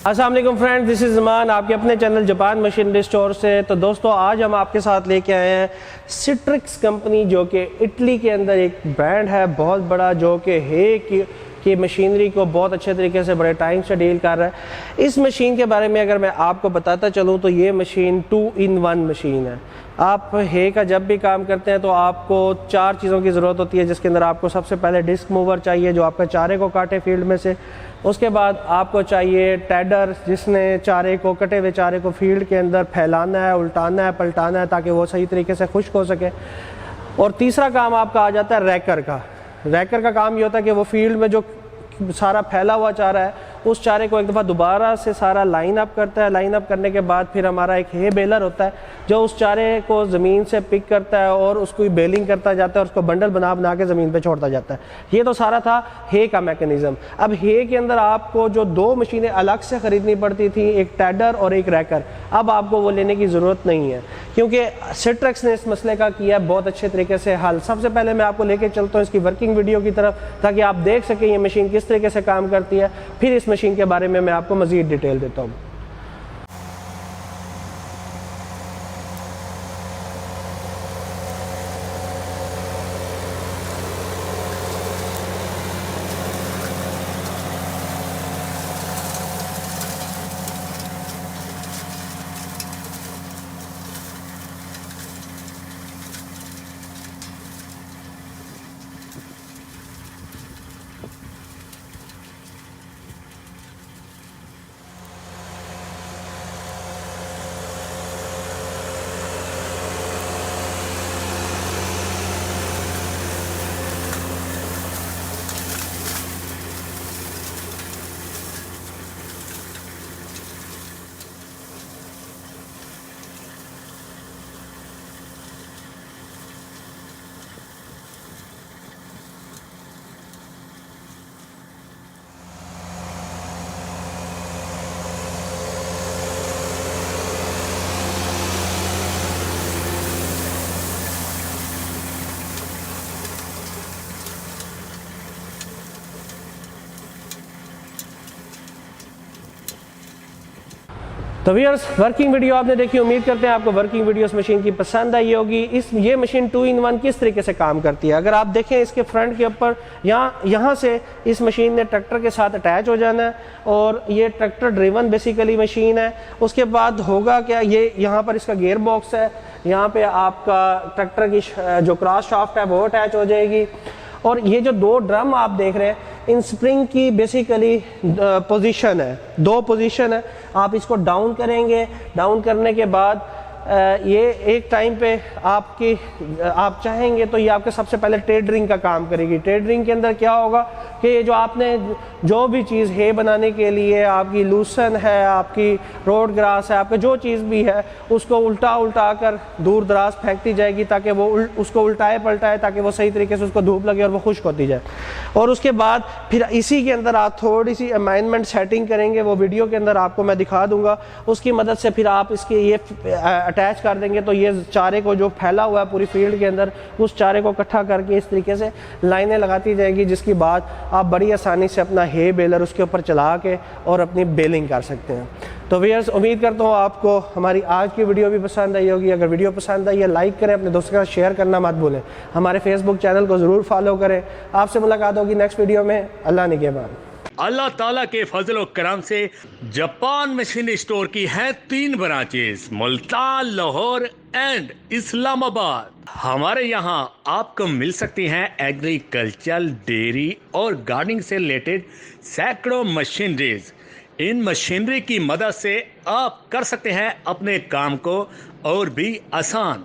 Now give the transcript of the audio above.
अस्सलाम वालेकुम friends, this is ज़मान आपके अपने चैनल जापान मशीनरी स्टोर से। तो दोस्तों आज हम आपके साथ लेके आए हैं सिट्रिक्स कंपनी, जो कि इटली के अंदर एक ब्रांड है बहुत बड़ा, जो कि हे की मशीनरी को बहुत अच्छे तरीके से बड़े टाइम से डील कर रहा है। इस मशीन के बारे में अगर मैं आपको बताता चलूँ तो ये मशीन 2-in-1 मशीन है। आप हे का जब भी काम करते हैं तो आपको 4 चीज़ों की ज़रूरत होती है, जिसके अंदर आपको सबसे पहले डिस्क मूवर चाहिए जो आपका चारे को काटे फील्ड में से। उसके बाद आपको चाहिए टैडर, जिसने चारे को, कटे हुए चारे को फील्ड के अंदर फैलाना है, उल्टाना है, पलटाना है ताकि वो सही तरीके से खुश्क हो सके। और तीसरा काम आपका आ जाता है रैकर का। रैकर का काम ये होता है कि वो फील्ड में जो सारा फैला हुआ चारा है उस चारे को एक दफ़ा दोबारा से सारा लाइन अप करता है। लाइन अप करने के बाद फिर हमारा एक हे बेलर होता है जो उस चारे को ज़मीन से पिक करता है और उसको बेलिंग करता जाता है और उसको बंडल बना बना के ज़मीन पे छोड़ता जाता है। ये तो सारा था हे का मैकेनिज़्म। अब हे के अंदर आपको जो 2 मशीनें अलग से ख़रीदनी पड़ती थी, एक टैडर और एक रैकर, अब आपको वो लेने की ज़रूरत नहीं है क्योंकि सिट्रिक्स ने इस मसले का किया बहुत अच्छे तरीके से हल। सबसे पहले मैं आपको लेके चलता हूँ इसकी वर्किंग वीडियो की तरफ ताकि आप देख सकें ये मशीन किस तरीके से काम करती है। फिर इस मशीन के बारे में मैं आपको मज़ीद डिटेल देता हूँ। तो व्यूअर्स, वर्किंग वीडियो आपने देखी, उम्मीद करते हैं आपको वर्किंग वीडियो इस मशीन की पसंद आई होगी। ये मशीन 2-in-1 किस तरीके से काम करती है अगर आप देखें इसके फ्रंट के ऊपर, यहाँ से इस मशीन ने ट्रैक्टर के साथ अटैच हो जाना है और ये ट्रैक्टर ड्रिवन बेसिकली मशीन है। उसके बाद होगा क्या, ये यहाँ पर इसका गियर बॉक्स है, यहाँ पे आपका ट्रैक्टर की जो क्रॉस शाफ्ट है वो अटैच हो जाएगी। और ये जो 2 ड्रम आप देख रहे हैं, इन स्प्रिंग की बेसिकली पोजीशन है, 2 पोजीशन है। आप इसको डाउन करेंगे, डाउन करने के बाद ये एक टाइम पे आप चाहेंगे तो ये आपके सबसे पहले टेडरिंग का काम करेगी। टेडरिंग के अंदर क्या होगा कि ये जो आपने जो भी चीज़ है बनाने के लिए, आपकी लूसन है, आपकी रोड ग्रास है, आपका जो चीज़ भी है, उसको उल्टा कर दूर दराज फेंकती जाएगी ताकि वो उसको उल्टाए पलटाए ताकि वो सही तरीके से उसको धूप लगे और वो खुश्क होती जाए। और उसके बाद फिर इसी के अंदर आप थोड़ी सी अलाइनमेंट सेटिंग करेंगे, वो वीडियो के अंदर आपको मैं दिखा दूंगा। उसकी मदद से फिर आप इसके ये अटैच कर देंगे तो ये चारे को जो फैला हुआ है पूरी फील्ड के अंदर, उस चारे को इकट्ठा करके इस तरीके से लाइनें लगाती जाएगी, जिसकी बाद आप बड़ी आसानी से अपना हे बेलर उसके ऊपर चला के और अपनी बेलिंग कर सकते हैं। तो व्यूअर्स, उम्मीद करता हूँ आपको हमारी आज की वीडियो भी पसंद आई होगी। अगर वीडियो पसंद आई है लाइक करें, अपने दोस्तों के साथ शेयर करना मत भूलें। हमारे फेसबुक चैनल को ज़रूर फॉलो करें। आपसे मुलाकात होगी नेक्स्ट वीडियो में। अल्लाह निगहबान। अल्लाह ताला के फजल व करम से जापान मशीनरी स्टोर की हैं 3 ब्रांचेस, मुल्तान, लाहौर एंड इस्लामाबाद। हमारे यहाँ आपको मिल सकती हैं एग्रीकल्चर, डेयरी और गार्डनिंग से रिलेटेड सैकड़ों मशीनरीज। इन मशीनरी की मदद से आप कर सकते हैं अपने काम को और भी आसान।